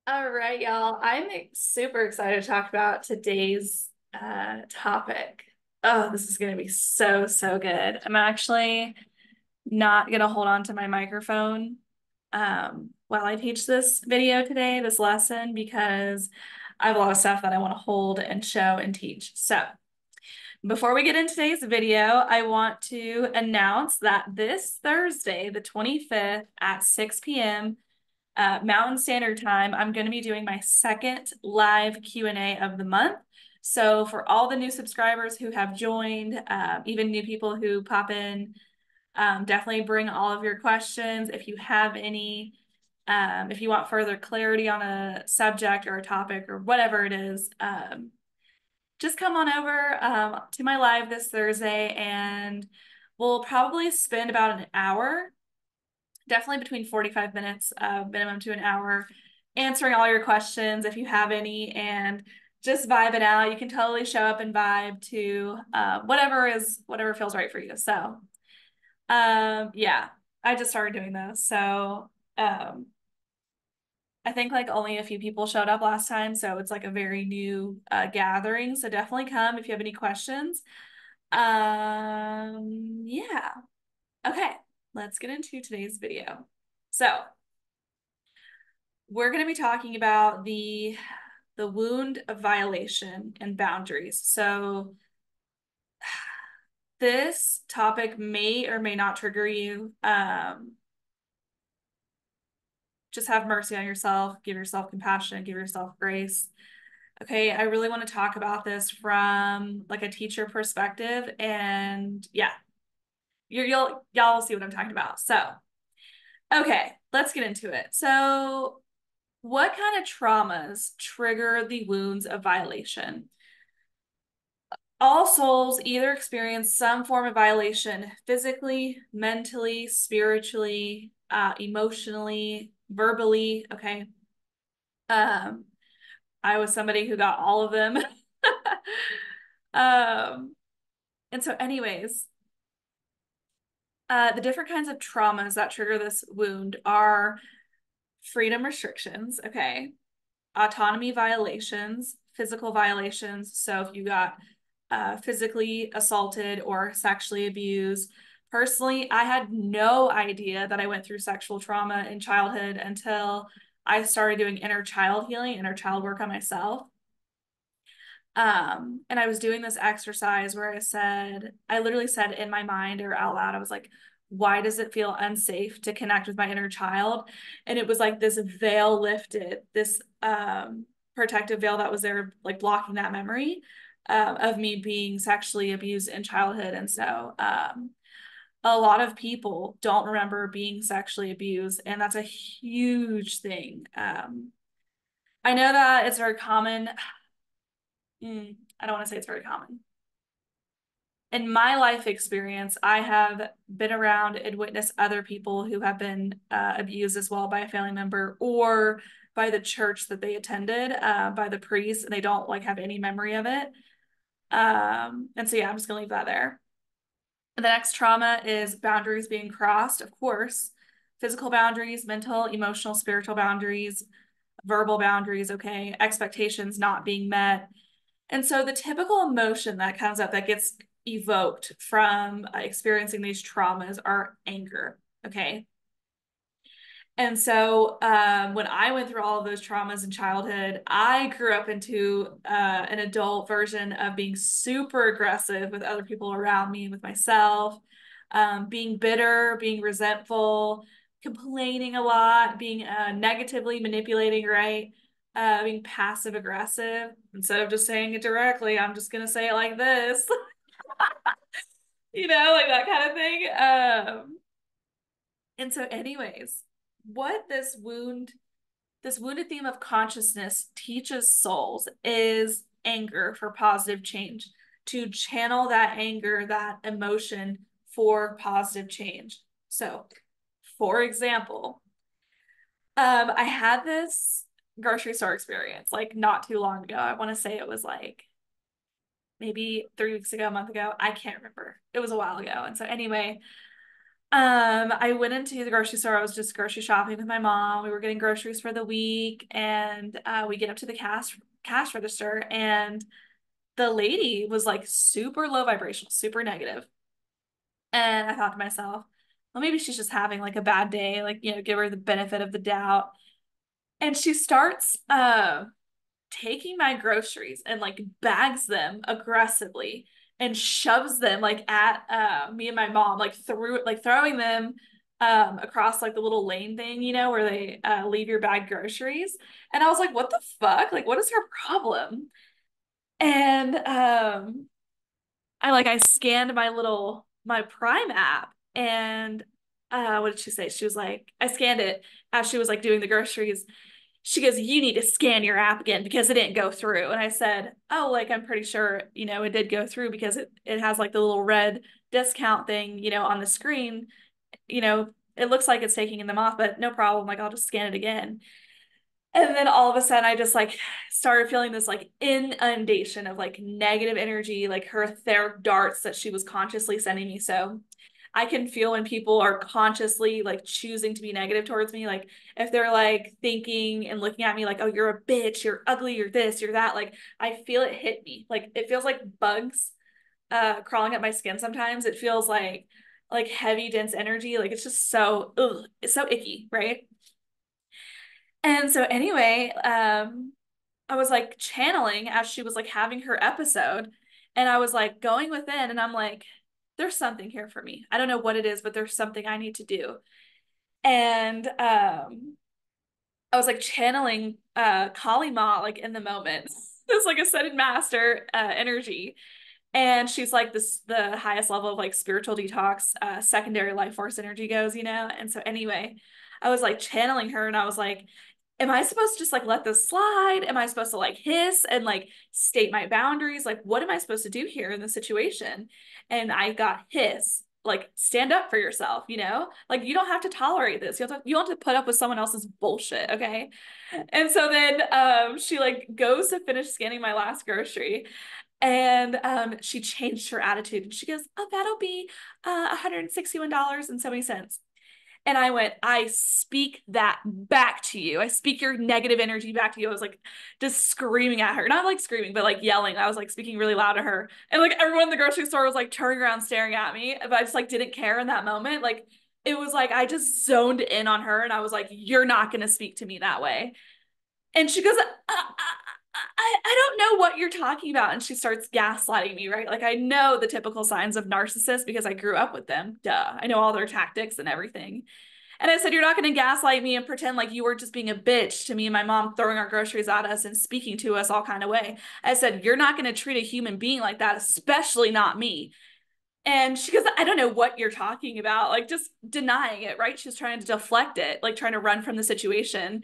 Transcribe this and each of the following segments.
All right, y'all. I'm super excited to talk about today's topic. Oh, this is going to be so good. I'm actually not going to hold on to my microphone while I teach this video today, this lesson, because I have a lot of stuff that I want to hold and show and teach. So, before we get into today's video, I want to announce that this Thursday, the 25th at 6 p.m. Mountain Standard Time, I'm going to be doing my second live Q&A of the month. So for all the new subscribers who have joined, even new people who pop in, definitely bring all of your questions. If you have any, if you want further clarity on a subject or a topic or whatever it is, just come on over to my live this Thursday and we'll probably spend about an hour, definitely between 45 minutes, minimum to an hour, answering all your questions if you have any, and just vibe it out. You can totally show up and vibe to whatever feels right for you. So, yeah, I just started doing those. So, I think like only a few people showed up last time, so it's like a very new gathering. So definitely come if you have any questions. Yeah. Okay, let's get into today's video. So, we're going to be talking about the wound of violation and boundaries. So this topic may or may not trigger you. Just have mercy on yourself, give yourself compassion, give yourself grace. Okay, I really want to talk about this from like a teacher perspective, and yeah, y'all will see what I'm talking about. So, okay, let's get into it. So, what kind of traumas trigger the wounds of violation? All souls either experience some form of violation physically, mentally, spiritually, emotionally, verbally. Okay. Um, I was somebody who got all of them. um, and so, anyways, the different kinds of traumas that trigger this wound are freedom restrictions. Okay. Autonomy violations, physical violations. So if you got physically assaulted or sexually abused. Personally, I had no idea that I went through sexual trauma in childhood until I started doing inner child healing, inner child work on myself. And I was doing this exercise where I literally said in my mind or out loud, I was like, why does it feel unsafe to connect with my inner child? And it was like this veil lifted, this protective veil that was there, like blocking that memory of me being sexually abused in childhood. And so a lot of people don't remember being sexually abused, and that's a huge thing. I know that it's very common. I don't want to say it's very common. In my life experience, I have been around and witnessed other people who have been abused as well by a family member or by the church that they attended, by the priest, and they don't like have any memory of it. And so, yeah, I'm just gonna leave that there. The next trauma is boundaries being crossed, of course, physical boundaries, mental, emotional, spiritual boundaries, verbal boundaries, okay, expectations not being met. And so the typical emotion that comes up that gets evoked from experiencing these traumas are anger. Okay. And so when I went through all of those traumas in childhood, I grew up into an adult version of being super aggressive with other people around me, with myself, being bitter, being resentful, complaining a lot, being negatively manipulating, right? Being passive aggressive. Instead of just saying it directly, I'm just going to say it like this, like that kind of thing. And so, anyways, what this wounded theme of consciousness teaches souls is anger for positive change, to channel that anger, that emotion for positive change. So, for example, I had this grocery store experience like not too long ago. I want to say it was like maybe 3 weeks ago, a month ago. I can't remember. It was a while ago. And so, anyway, I went into the grocery store. I was just grocery shopping with my mom. We were getting groceries for the week, and we get up to the cash register, and the lady was like super low vibrational, super negative. And I thought to myself, well, maybe she's just having like a bad day, like, give her the benefit of the doubt. And she starts taking my groceries and like bags them aggressively and shoves them like at me and my mom, like through like throwing them across like the little lane thing, where they leave your bag groceries. And I was like, what the fuck? Like, what is her problem? And I scanned my Prime app, and what did she say? She was like, I scanned it as she was like doing the groceries. She goes, you need to scan your app again because it didn't go through. And I said, oh, like I'm pretty sure, it did go through because it has like the little red discount thing, on the screen. It looks like it's taking them off, but no problem. Like I'll just scan it again. And then all of a sudden I just like started feeling this like inundation of like negative energy, like her etheric darts that she was consciously sending me. So I can feel when people are consciously like choosing to be negative towards me. Like if they're like thinking and looking at me like, oh, you're a bitch, you're ugly, you're this, you're that. Like I feel it hit me. Like it feels like bugs crawling up my skin sometimes. It feels like heavy, dense energy. Like it's just so ugh, it's so icky, right? And so anyway, I was like channeling as she was like having her episode, and I was like going within, and I'm like, there's something here for me. I don't know what it is, but there's something I need to do. And I was like channeling Kali Ma like in the moment. It's like ascended master energy. And she's like the highest level of like spiritual detox, secondary life force energy goes. And so anyway, I was like channeling her, and I was like, am I supposed to just like let this slide? Am I supposed to like hiss and like state my boundaries? Like, what am I supposed to do here in this situation? And I got hiss, like stand up for yourself. Like you don't have to tolerate this. You don't have to put up with someone else's bullshit, okay? And so then she like goes to finish scanning my last grocery, and she changed her attitude, and she goes, oh, that'll be $161.70. And I went, I speak that back to you. I speak your negative energy back to you. I was like just screaming at her. Not like screaming, but like yelling. I was like speaking really loud to her. And like everyone in the grocery store was like turning around staring at me. But I just like didn't care in that moment. Like it was like I just zoned in on her, and I was like, you're not going to speak to me that way. And she goes, I don't know what you're talking about. And she starts gaslighting me, right? Like I know the typical signs of narcissists because I grew up with them. Duh. I know all their tactics and everything. And I said, you're not going to gaslight me and pretend like you were just being a bitch to me and my mom throwing our groceries at us and speaking to us all kind of way. I said, you're not going to treat a human being like that, especially not me. And she goes, I don't know what you're talking about. Like just denying it, right? She's trying to deflect it, like trying to run from the situation.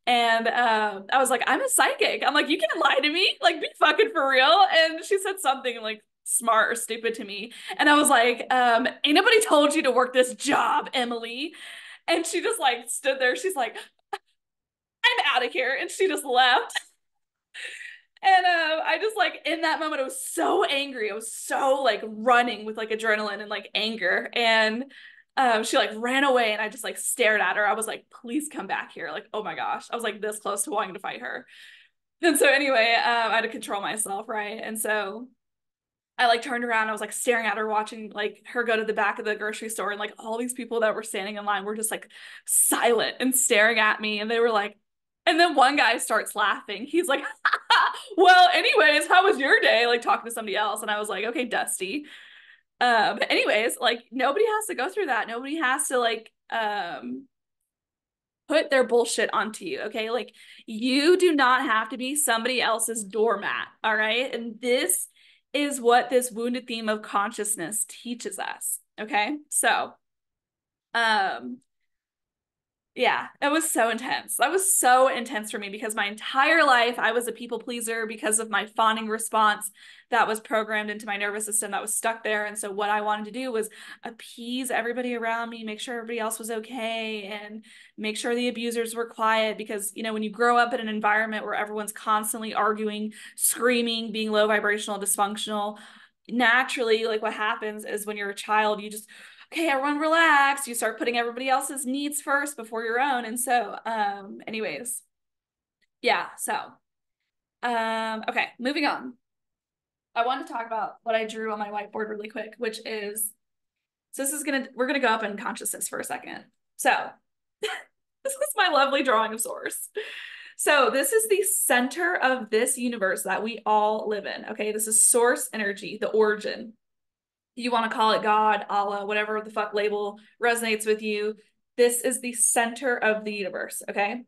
And I was like, I'm a psychic. I'm like, you can't lie to me. Like, be fucking for real. And she said something like smart or stupid to me. And I was like, ain't nobody told you to work this job, Emily. And she just like stood there. She's like, I'm out of here. And she just left. And I just like in that moment, I was so angry. I was so like running with like adrenaline and like anger. And she like ran away, and I just like stared at her. I was like, please come back here. Like, oh my gosh. I was like this close to wanting to fight her. And so anyway, I had to control myself, right? And so I like turned around. I was like staring at her, watching like her go to the back of the grocery store, and like all these people that were standing in line were just like silent and staring at me. And they were like, and then one guy starts laughing. He's like, well, anyways, how was your day? Like talking to somebody else. And I was like, okay, Dusty. But anyways, like nobody has to go through that. Nobody has to like put their bullshit onto you. Okay. Like you do not have to be somebody else's doormat. All right. And this is what this wounded theme of consciousness teaches us. Okay. So, um, yeah, it was so intense. That was so intense for me because my entire life I was a people pleaser because of my fawning response that was programmed into my nervous system that was stuck there. And so what I wanted to do was appease everybody around me, make sure everybody else was okay, and make sure the abusers were quiet. Because, when you grow up in an environment where everyone's constantly arguing, screaming, being low vibrational, dysfunctional, naturally, like what happens is when you're a child, you just okay, everyone relax. You start putting everybody else's needs first before your own. And so, anyways, yeah, so, okay, moving on. I want to talk about what I drew on my whiteboard really quick, which is, so we're gonna go up in consciousness for a second. So this is my lovely drawing of source. So this is the center of this universe that we all live in. Okay, this is source energy, the origin. You want to call it God, Allah, whatever the fuck label resonates with you. This is the center of the universe. Okay.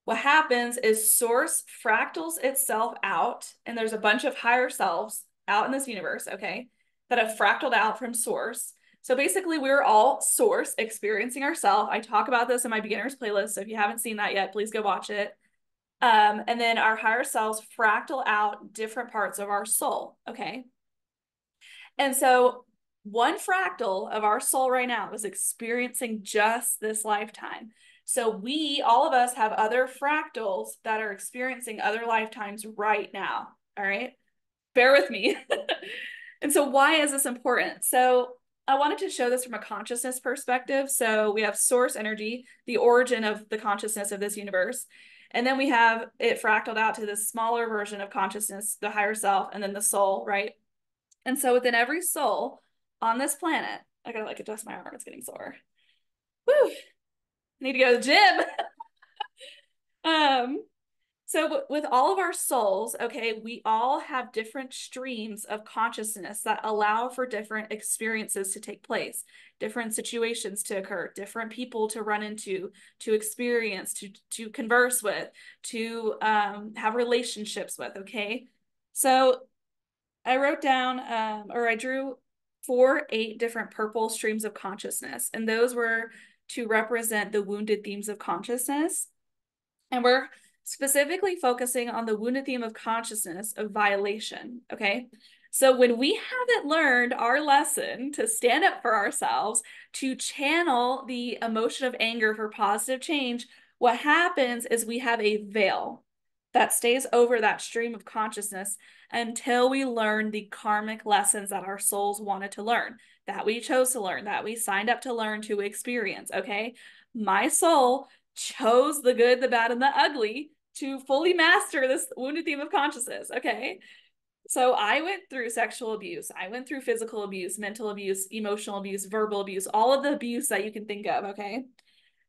What happens is source fractals itself out, and there's a bunch of higher selves out in this universe, okay, that have fractaled out from source. So basically, we're all source experiencing ourselves. I talk about this in my beginners playlist. So if you haven't seen that yet, please go watch it. And then our higher selves fractal out different parts of our soul, okay? And so one fractal of our soul right now is experiencing just this lifetime. So all of us have other fractals that are experiencing other lifetimes right now. All right. Bear with me. And so why is this important? So I wanted to show this from a consciousness perspective. So we have source energy, the origin of the consciousness of this universe. And then we have it fractaled out to this smaller version of consciousness, the higher self, and then the soul, right? And so within every soul on this planet, I gotta like adjust my arm, it's getting sore. Woo! Need to go to the gym. So with all of our souls, okay, we all have different streams of consciousness that allow for different experiences to take place, different situations to occur, different people to run into, to experience, to converse with, to have relationships with, okay? So I wrote down, or I drew 8 different purple streams of consciousness, and those were to represent the wounded themes of consciousness. And we're specifically focusing on the wounded theme of consciousness of violation, okay? So when we haven't learned our lesson to stand up for ourselves, to channel the emotion of anger for positive change, what happens is we have a veil that stays over that stream of consciousness until we learn the karmic lessons that our souls wanted to learn, that we chose to learn, that we signed up to learn, to experience, okay? My soul chose the good, the bad, and the ugly to fully master this wounded theme of consciousness, okay? So I went through sexual abuse, I went through physical abuse, mental abuse, emotional abuse, verbal abuse, all of the abuse that you can think of, okay?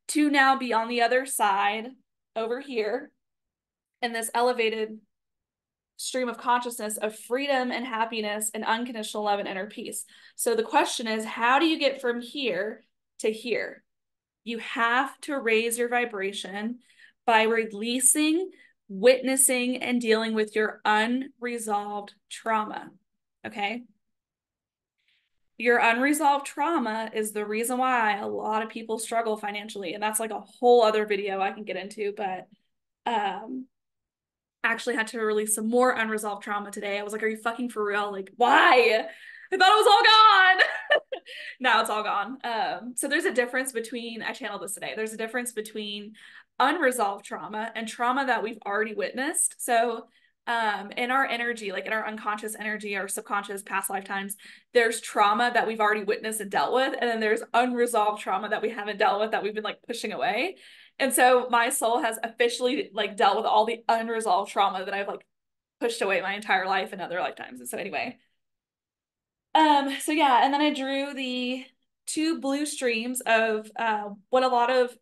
To now be on the other side over here in this elevated stream of consciousness of freedom and happiness and unconditional love and inner peace. So the question is, how do you get from here to here? You have to raise your vibration by releasing, witnessing, and dealing with your unresolved trauma. Okay? Your unresolved trauma is the reason why a lot of people struggle financially. And that's like a whole other video I can get into, but actually had to release some more unresolved trauma today. I was like, are you fucking for real? Like, why? I thought it was all gone. Now it's all gone. So there's a difference between, I channeled this today, there's a difference between unresolved trauma and trauma that we've already witnessed. So in our energy, like in our unconscious energy, our subconscious past lifetimes, there's trauma that we've already witnessed and dealt with, and then there's unresolved trauma that we haven't dealt with that we've been like pushing away. And so my soul has officially like dealt with all the unresolved trauma that I've like pushed away my entire life and other lifetimes. And so anyway, so yeah, and then I drew the 2 blue streams of what a lot of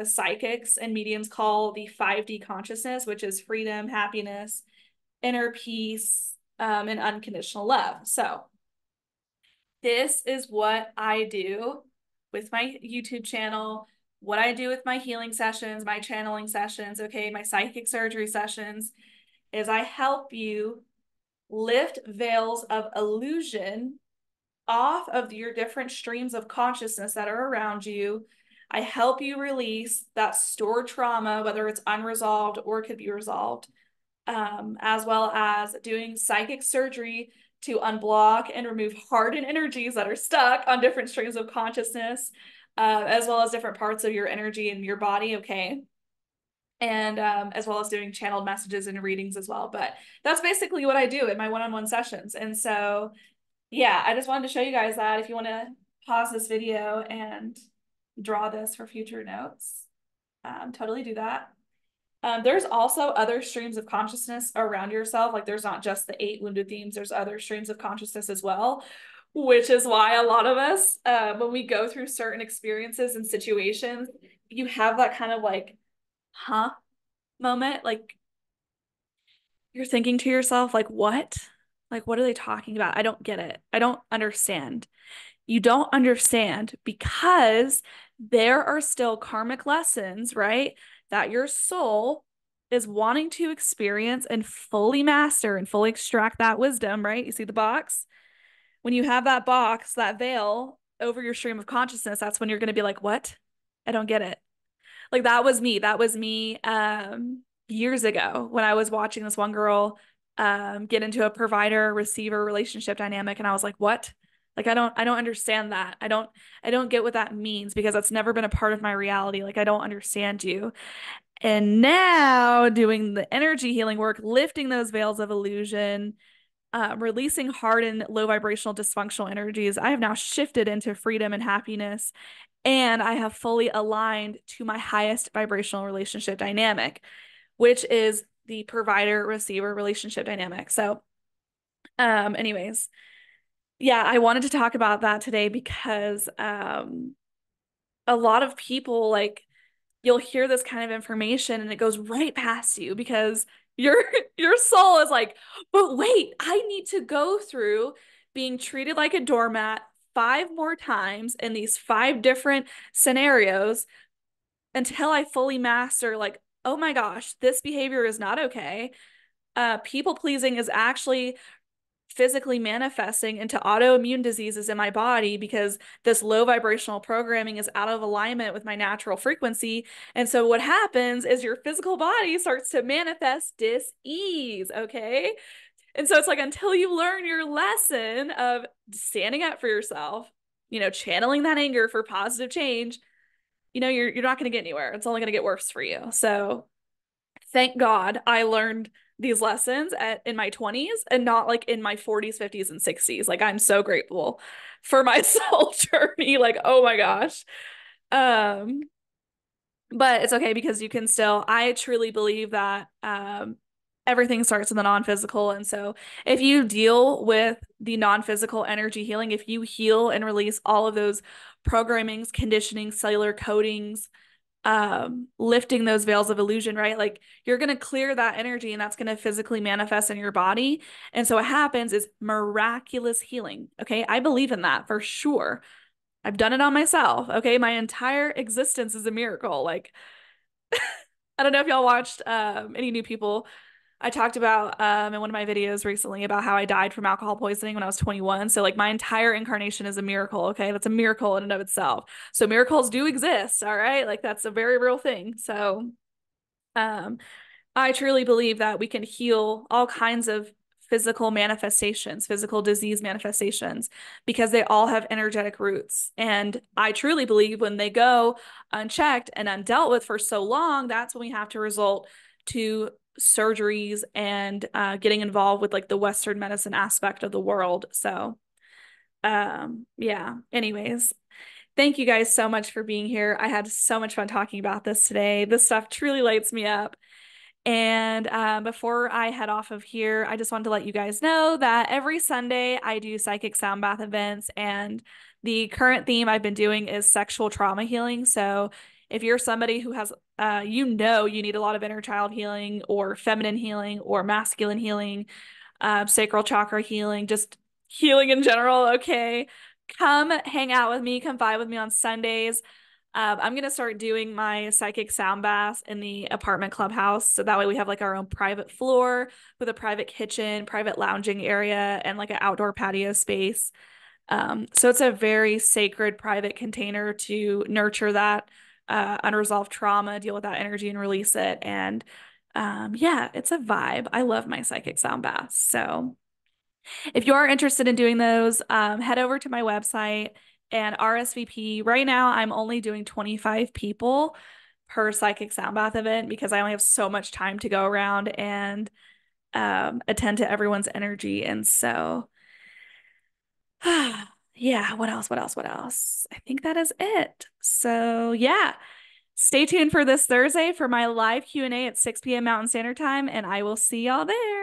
psychics and mediums call the 5D consciousness, which is freedom, happiness, inner peace, and unconditional love. So this is what I do with my YouTube channel, what I do with my healing sessions, my channeling sessions, okay, my psychic surgery sessions, is I help you lift veils of illusion off of your different streams of consciousness that are around you. I help you release that stored trauma, whether it's unresolved or could be resolved, as well as doing psychic surgery to unblock and remove hardened energies that are stuck on different streams of consciousness, as well as different parts of your energy and your body, okay? And as well as doing channeled messages and readings as well. But that's basically what I do in my one-on-one sessions. And so, yeah, I just wanted to show you guys that if you want to pause this video and draw this for future notes. Totally do that. There's also other streams of consciousness around yourself. Like there's not just the 8 wounded themes, there's other streams of consciousness as well, which is why a lot of us, when we go through certain experiences and situations, you have that kind of like, huh moment. Like you're thinking to yourself, like, what? Like, what are they talking about? I don't get it. I don't understand. You don't understand because there are still karmic lessons, right? That your soul is wanting to experience and fully master and fully extract that wisdom, right? You see the box? When you have that box, that veil over your stream of consciousness, that's when you're going to be like, what? I don't get it. Like that was me. That was me years ago when I was watching this one girl get into a provider receiver relationship dynamic, and I was like, what? Like I don't understand that. I don't get what that means because that's never been a part of my reality. Like I don't understand you. And now doing the energy healing work, lifting those veils of illusion, releasing hardened, low vibrational, dysfunctional energies, I have now shifted into freedom and happiness. And I have fully aligned to my highest vibrational relationship dynamic, which is the provider receiver relationship dynamic. So, anyways, yeah, I wanted to talk about that today because a lot of people like you'll hear this kind of information and it goes right past you because your your soul is like, but wait, I need to go through being treated like a doormat 5 more times in these 5 different scenarios until I fully master, like, oh my gosh, this behavior is not okay. People pleasing is actually physically manifesting into autoimmune diseases in my body because this low vibrational programming is out of alignment with my natural frequency. And so what happens is your physical body starts to manifest dis-ease, okay? And so it's like until you learn your lesson of standing up for yourself, channeling that anger for positive change, you're not going to get anywhere. It's only going to get worse for you. So thank God I learned these lessons in my 20s and not like in my 40s, 50s, and 60s. Like I'm so grateful for my soul journey. Like, oh my gosh. Um, but it's okay because I truly believe that everything starts in the non-physical. And so if you deal with the non-physical energy healing, if you heal and release all of those programmings, conditioning, cellular codings, lifting those veils of illusion, right? Like you're going to clear that energy and that's going to physically manifest in your body. And so what happens is miraculous healing. Okay. I believe in that for sure. I've done it on myself. Okay. My entire existence is a miracle. Like, I don't know if y'all watched any new people. I talked about in one of my videos recently about how I died from alcohol poisoning when I was 21. So like my entire incarnation is a miracle. Okay. That's a miracle in and of itself. So miracles do exist. All right. Like that's a very real thing. So um, I truly believe that we can heal all kinds of physical manifestations, physical disease manifestations, because they all have energetic roots. And I truly believe when they go unchecked and undealt with for so long, that's when we have to resort to surgeries and getting involved with like the Western medicine aspect of the world. So, yeah, anyways. Thank you guys so much for being here. I had so much fun talking about this today. This stuff truly lights me up. And before I head off of here, I just wanted to let you guys know that every Sunday I do psychic sound bath events, and the current theme I've been doing is sexual trauma healing. So if you're somebody who has, you need a lot of inner child healing or feminine healing or masculine healing, sacral chakra healing, just healing in general, okay, come hang out with me, come vibe with me on Sundays. I'm going to start doing my psychic sound baths in the apartment clubhouse. So that way we have like our own private floor with a private kitchen, private lounging area, and like an outdoor patio space. So it's a very sacred private container to nurture that unresolved trauma, deal with that energy and release it. And yeah, it's a vibe. I love my psychic sound baths. So if you are interested in doing those, head over to my website and RSVP. Right now, I'm only doing 25 people per psychic sound bath event because I only have so much time to go around and attend to everyone's energy. And so Yeah, what else? What else? What else? I think that is it. So, yeah. Stay tuned for this Thursday for my live Q&A at 6 p.m. Mountain Standard Time, and I will see y'all there.